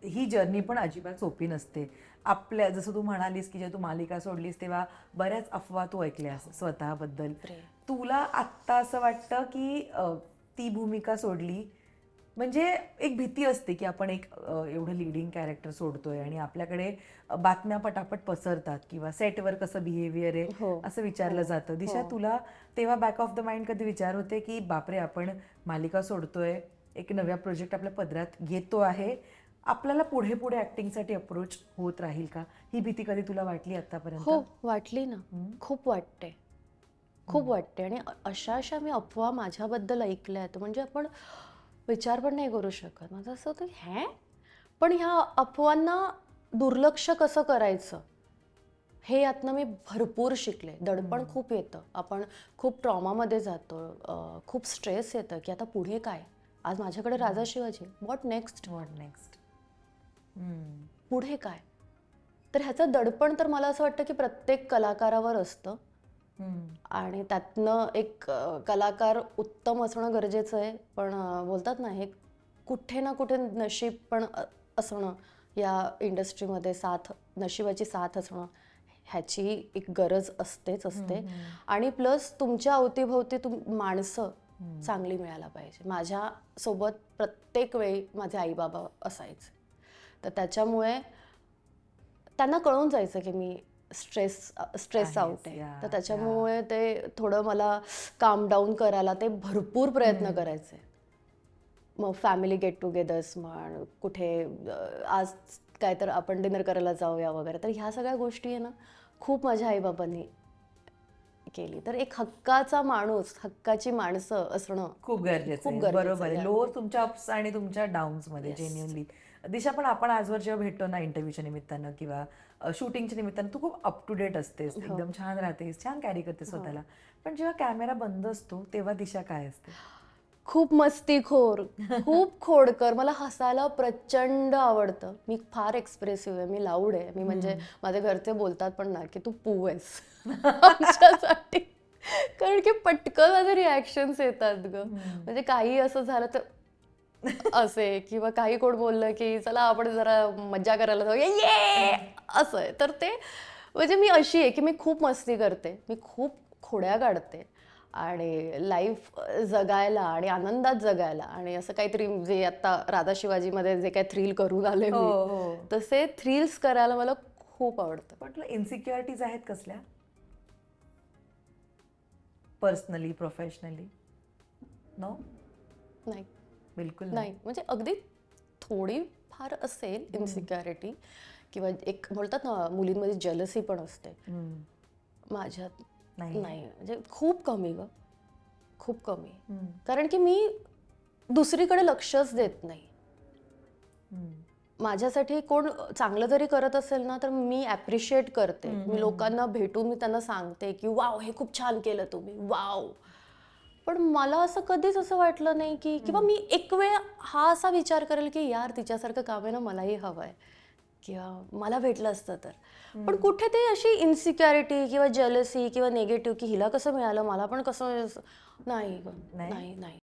ही journey पण अजिबात सोपी नसते. आपल्या जसं तू म्हणालीस की जेव्हा तू मालिका सोडलीस तेव्हा बऱ्याच अफवा तू ऐकल्यास स्वतःबद्दल. बापरे. तुला आत्ता असं वाटतं की ती भूमिका सोडली म्हणजे एक भीती असते की आपण एक एवढं लिडिंग कॅरेक्टर सोडतोय आणि आपल्याकडे बातम्या पटापट पसरतात किंवा सेटवर कसं बिहेवियर आहे हो असं विचारलं हो जातं. दिशा, हो. तुला तेव्हा बॅक ऑफ द माइंड कधी विचार होते की बापरे, आपण मालिका सोडतोय, एक नव्या प्रोजेक्ट आपल्या पदरात येतो आहे, आपल्याला पुढे पुढे ऍक्टिंगसाठी अप्रोच होत राहील का? ही भीती कधी तुला वाटली आतापर्यंत? हो वाटली ना. खूप वाटते. खूप वाटते आणि अशा अशा मी अफवा माझ्याबद्दल ऐकल्या आहेत म्हणजे आपण विचार पण नाही करू शकत. माझं असं होतं हे पण ह्या अफवांना दुर्लक्ष कसं करायचं हे यातनं मी भरपूर शिकले. दडपण खूप येतं, आपण खूप ट्रॉमामध्ये जातो, खूप स्ट्रेस येतं की आता पुढे काय. आज माझ्याकडे Raja Shivaji, what next, what next? पुढे काय. तर ह्याचं दडपण तर मला असं वाटतं की प्रत्येक कलाकारावर असतं आणि त्यातनं एक कलाकार उत्तम असणं गरजेचं आहे. पण बोलतात ना, हे कुठे ना कुठे नशीब पण असणं, या इंडस्ट्रीमध्ये साथ, नशिबाची साथ असणं, ह्याची एक गरज असतेच असते. आणि प्लस तुमच्या अवतीभोवती माणसं चांगली मिळायला पाहिजे. माझ्यासोबत प्रत्येक वेळी माझे आईबाबा असायचे, तर त्याच्यामुळे त्यांना कळून जायचं की मी स्ट्रेस आउट आहे. तर त्याच्यामुळे ते थोडं मला काम डाऊन करायला ते भरपूर प्रयत्न करायचे. मग फॅमिली गेट टुगेदर्स म्हण, कुठे आज काय तर आपण डिनर करायला जाऊया वगैरे. तर ह्या सगळ्या गोष्टी आहे ना खूप माझ्या आईबाबांनी केली. तर एक हक्काचा माणूस, हक्काची माणसं असणं खूप गरजेचं खूप आहे. गरजेचं बरोबर आहे. आहे. लोअर तुमच्या अप्स आणि तुमच्या डाऊन्स मध्ये येस. जेन्युअनली. दिशा, पण आपण आजवर जेव्हा भेटतो ना इंटरव्ह्यूच्या निमित्तानं किंवा शूटिंगच्या निमित्तानं, तू खूप अप टू डेट असतेस, एकदम छान राहतेस, छान कॅरी करतेस स्वतःला. पण जेव्हा कॅमेरा बंद असतो तेव्हा दिशा काय असते? खूप मस्तीखोर, खूप खोडकर. मला हसायला प्रचंड आवडतं. मी फार एक्सप्रेसिव्ह आहे, मी लाऊड आहे. मी म्हणजे माझे घरचे बोलतात पण ना की तू पू आहेस आमच्यासाठी. कारण की पटकन माझे रिॲक्शन्स येतात ग. म्हणजे काही असं झालं तर असे, किंवा काही कोण बोललं की चला आपण जरा मज्जा करायला जाऊ, ये असं आहे. तर ते म्हणजे मी अशी आहे की मी खूप मस्ती करते, मी खूप खोड्या काढते आणि लाईफ जगायला आणि आनंदात जगायला, आणि असं काहीतरी जे आता राधा शिवाजीमध्ये जे काही थ्रिल करून आले हो मी, हो. तसे थ्रिल्स करायला मला खूप आवडतं. पण तुला इन्सिक्युरिटीज आहेत कसल्या, पर्सनली, प्रोफेशनली? नो? नाही बिलकुल नाही. नाही, म्हणजे अगदी थोडी फार असेल इन्सिक्युरिटी, किंवा एक बोलतात ना मुलींमध्ये जेलसी पण असते. माझ्यात नाही. नाही, म्हणजे खूप कमी ग, खूप कमी. कारण की मी दुसरीकडे लक्षच देत नाही. माझ्यासाठी कोण चांगलं जरी करत असेल ना तर मी ॲप्रिशिएट करते. मी लोकांना भेटून मी त्यांना सांगते की वाव, हे खूप छान केलं तुम्ही, वाव. पण मला असं कधीच असं वाटलं नाही की, किंवा मी एक वेळ हा असा विचार करेल की यार तिच्यासारखं काम आहे ना, मलाही हवं आहे, किंवा मला भेटलं असतं तर. पण कुठे ते अशी इन्सिक्युरिटी किंवा जेलसी किंवा निगेटिव्ह की हिला कसं मिळालं, मला पण कसं, नाही ग, नाही? नाही नाही.